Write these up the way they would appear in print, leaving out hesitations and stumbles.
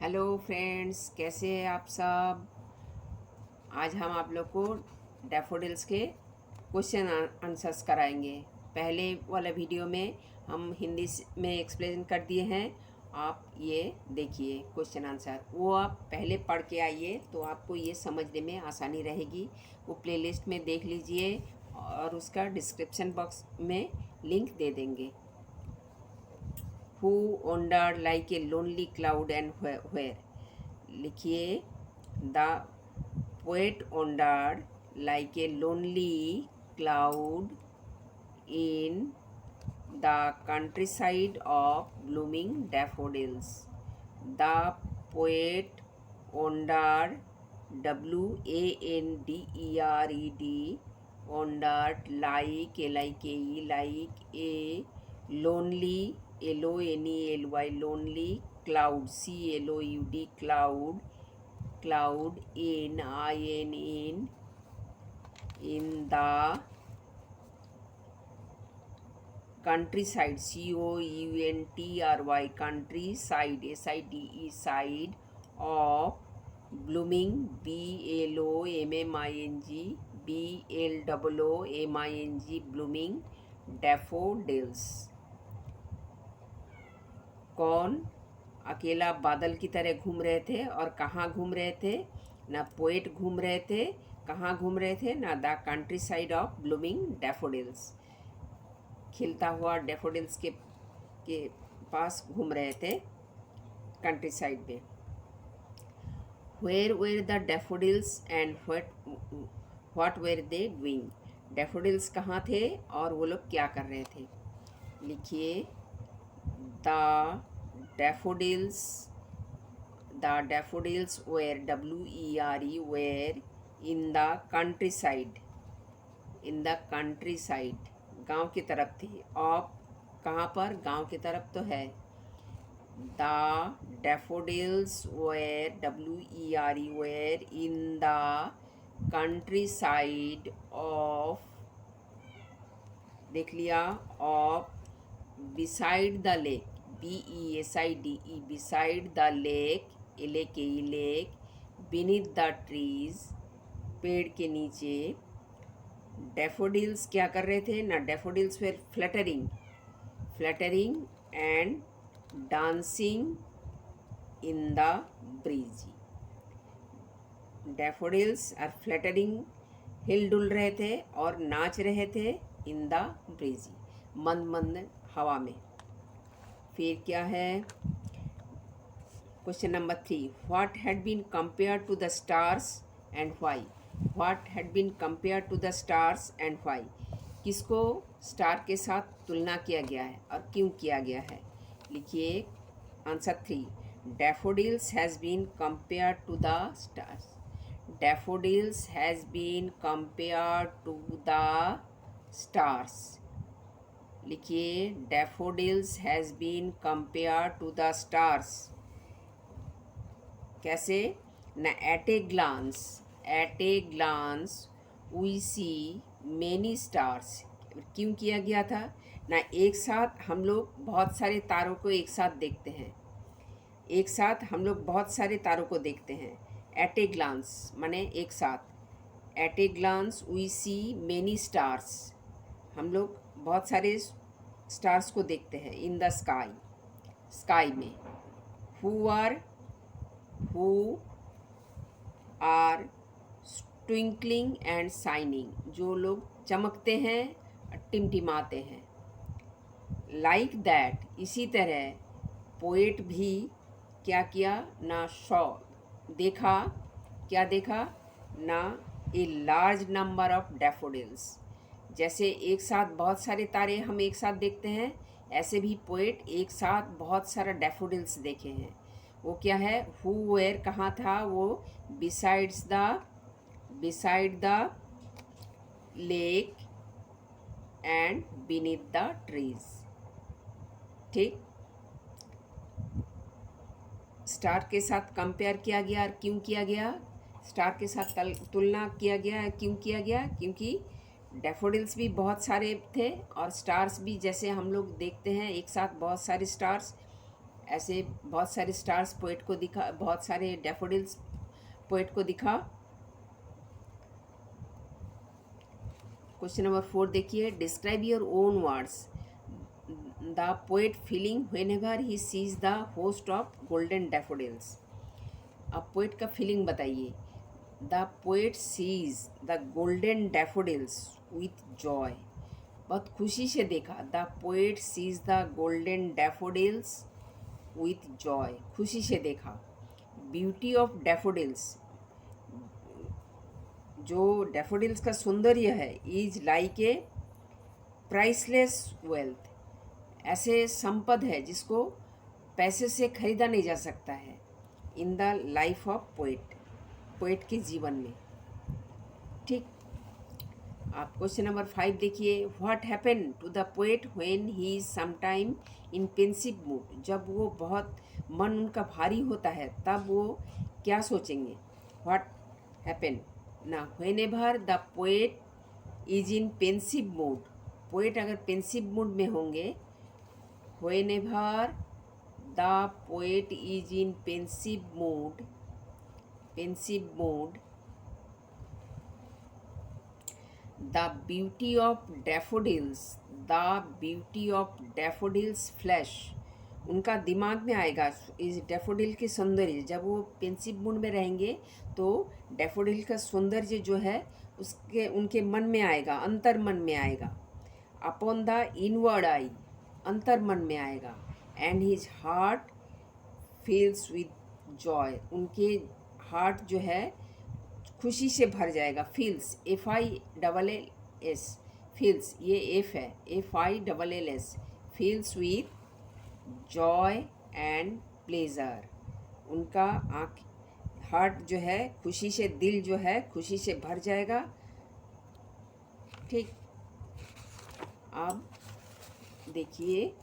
Hello friends, कैसे हैं आप सब। आज हम आप लोग को डैफोडिल्स के क्वेश्चन आंसर्स कराएंगे। पहले वाला वीडियो में हम हिंदी में एक्सप्लेन कर दिए हैं। आप ये देखिए क्वेश्चन आंसर, वो आप पहले पढ़ के आइए तो आपको ये समझने में आसानी रहेगी। वो प्लेलिस्ट में देख लीजिए और उसका डिस्क्रिप्शन बॉक्स में लिंक दे देंगे। Who wandered like a lonely cloud and where? लिखिए, the poet wandered like a lonely cloud in the countryside of blooming daffodils. The poet wandered, WANDERED, wandered like like a lonely, LONELY, lonely cloud, CLOUD, cloud in the countryside, COUNTRY, countryside, SIDE, side of blooming, BLOOMMING, blooming daffodils. कौन अकेला बादल की तरह घूम रहे थे और कहाँ घूम रहे थे? ना पोएट घूम रहे थे, कहाँ घूम रहे थे? ना the countryside of blooming daffodils, खिलता हुआ डैफोडिल्स के पास घूम रहे थे कंट्री साइड में। Where were the daffodils and what were they doing? Daffodils कहाँ थे और वो लोग क्या कर रहे थे? लिखिए, the daffodils were, WERE, were in the countryside, गांव की तरफ थी। ऑफ कहाँ पर? गांव की तरफ तो है। The daffodils were, WERE, were in the countryside of, देख लिया, of, beside the lake, BESIDE, beside the lake, lake, beneath the trees, पेड़ के नीचे। डैफोडिल्स क्या कर रहे थे? ना daffodils were fluttering and dancing in the breeze. Daffodils are fluttering, हिल डुल रहे थे और नाच रहे थे इन द ब्रीज, मंद मंद हवा में। फिर क्या है? Question number 3, what had been compare to the stars and why? What had been compare to the stars and why? किसको स्टार के साथ तुलना किया गया है और क्यों किया गया है? लिखिए answer 3, daffodils has been compare to the stars. Daffodils has been compare to the stars. लिखिए, daffodils has been compare to the stars. कैसे? ना at a glance we see many stars. क्यों किया गया था? ना एक साथ हम लोग बहुत सारे तारों को एक साथ देखते हैं, एक साथ हम लोग बहुत सारे तारों को देखते हैं। एट ए ग्लांस माने एक साथ। At a glance we see many stars, हम लोग बहुत सारे स्टार्स को देखते हैं इन द स्काई में। Who are twinkling and shining, जो लोग चमकते हैं, टिमटिमाते हैं। लाइक दैट, इसी तरह पोएट भी क्या किया? ना शॉ, देखा, क्या देखा? ना a large number of daffodils. जैसे एक साथ बहुत सारे तारे हम एक साथ देखते हैं, ऐसे भी पोएट एक साथ बहुत सारा डैफोडिल्स देखे हैं। वो क्या है? हु वेयर कहाँ था? वो beside the lake and beneath the trees. ठीक, स्टार के साथ कंपेयर किया गया और क्यों किया गया? स्टार के साथ तुलना किया गया, क्यों किया गया? क्योंकि डैफोडिल्स भी बहुत सारे थे और स्टार्स भी जैसे हम लोग देखते हैं एक साथ बहुत सारे स्टार्स, ऐसे बहुत सारे स्टार्स पोएट को दिखा, बहुत सारे डैफोडिल्स पोएट को दिखा। क्वेश्चन नंबर 4 देखिए, describe your own words the poet feeling whenever he sees the host of golden daffodils. अब पोएट का फीलिंग बताइए। The poet sees the golden daffodils with joy, बहुत खुशी से देखा। The poet sees the golden daffodils with joy, खुशी से देखा। ब्यूटी ऑफ डैफोडिल्स, जो डैफोडिल्स का सौंदर्य है, is like a priceless wealth, ऐसे संपद है जिसको पैसे से खरीदा नहीं जा सकता है। In the life of poet, poet के जीवन में। ठीक, आप क्वेश्चन नंबर 5 देखिए, what happen to the poet when he is sometime in pensive mood. जब वो बहुत मन उनका भारी होता है तब वो क्या सोचेंगे। व्हाट हैपन ना, when ever the poet is in pensive mood, poet अगर पेंसिव मूड में होंगे, when ever the poet is in pensive mood, pensive mood, the beauty of daffodils, the beauty of daffodils flash, उनका दिमाग में आएगा इस daffodil के सौंदर्य। जब वो पेंसिव मूड में रहेंगे तो डैफोडिल का सौंदर्य जो है उसके उनके मन में आएगा, अंतर मन में आएगा। अपॉन द इनवर्ड आई, अंतर मन में आएगा। And his heart feels with Joy, उनके हार्ट जो है खुशी से भर जाएगा। फील्स, FILLS, फील्स, ये एफ है, FILLS, feels with Joy and pleasure, उनका आँख हार्ट जो है खुशी से, दिल जो है खुशी से भर जाएगा। ठीक, अब देखिए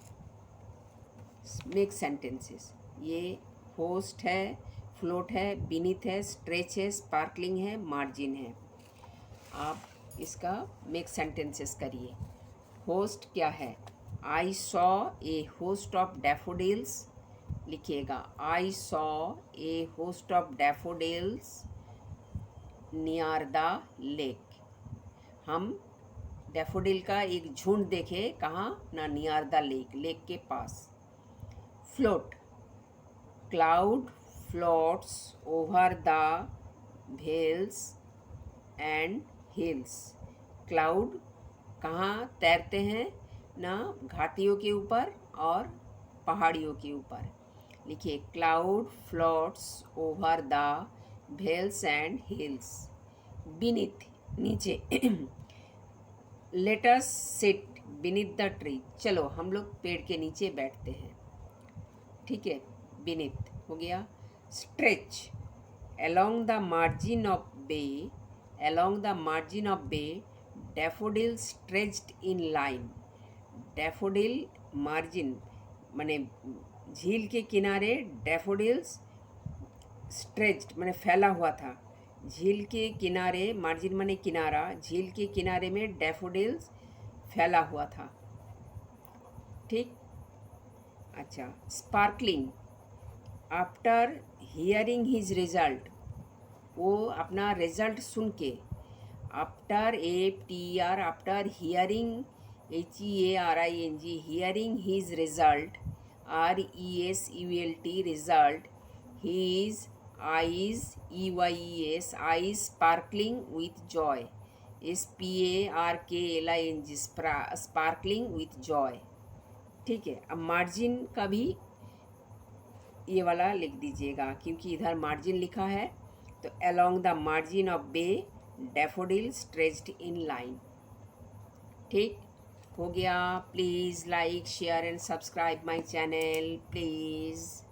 मेक सेंटेंसेस। ये होस्ट है, फ्लोट है, बीनीथ है, स्ट्रेच है, स्पार्कलिंग है, मार्जिन है। आप इसका मेक सेंटेंसेस करिए। होस्ट क्या है, I saw a host of daffodils, लिखिएगा I saw a host of daffodils near the lake. हम डैफोडिल का एक झुंड देखे, कहाँ ना, नियर द लेक, लेक के पास। Float, cloud floats over the vales and hills, cloud कहाँ तैरते हैं ना, घाटियों के ऊपर और पहाड़ियों के ऊपर। लिखिए cloud floats over the vales and hills. Beneath, नीचे। Let us sit beneath the tree, चलो हम लोग पेड़ के नीचे बैठते हैं। ठीक है, बीनीथ हो गया। Stretch, along the margin of bay, along the margin of bay, daffodils stretched in line. Daffodil margin माने झील के किनारे, डैफोडिल्स स्ट्रेच्ड माने फैला हुआ था। झील के किनारे, मार्जिन माने किनारा, झील के किनारे में डैफोडिल्स फैला हुआ था। ठीक, अच्छा। Sparkling, after hearing his result, वो अपना रिजल्ट सुन के, after AFTER, after hearing HEARING, hearing his result RESULT, result, his eyes EYES, eyes sparkling with Joy SPARKLING, sparkling with Joy. ठीक है, अब मार्जिन का भी ये वाला लिख दीजिएगा क्योंकि इधर मार्जिन लिखा है। तो along the margin of bay daffodil stretched in line. ठीक हो गया। Please like, share and subscribe my channel please.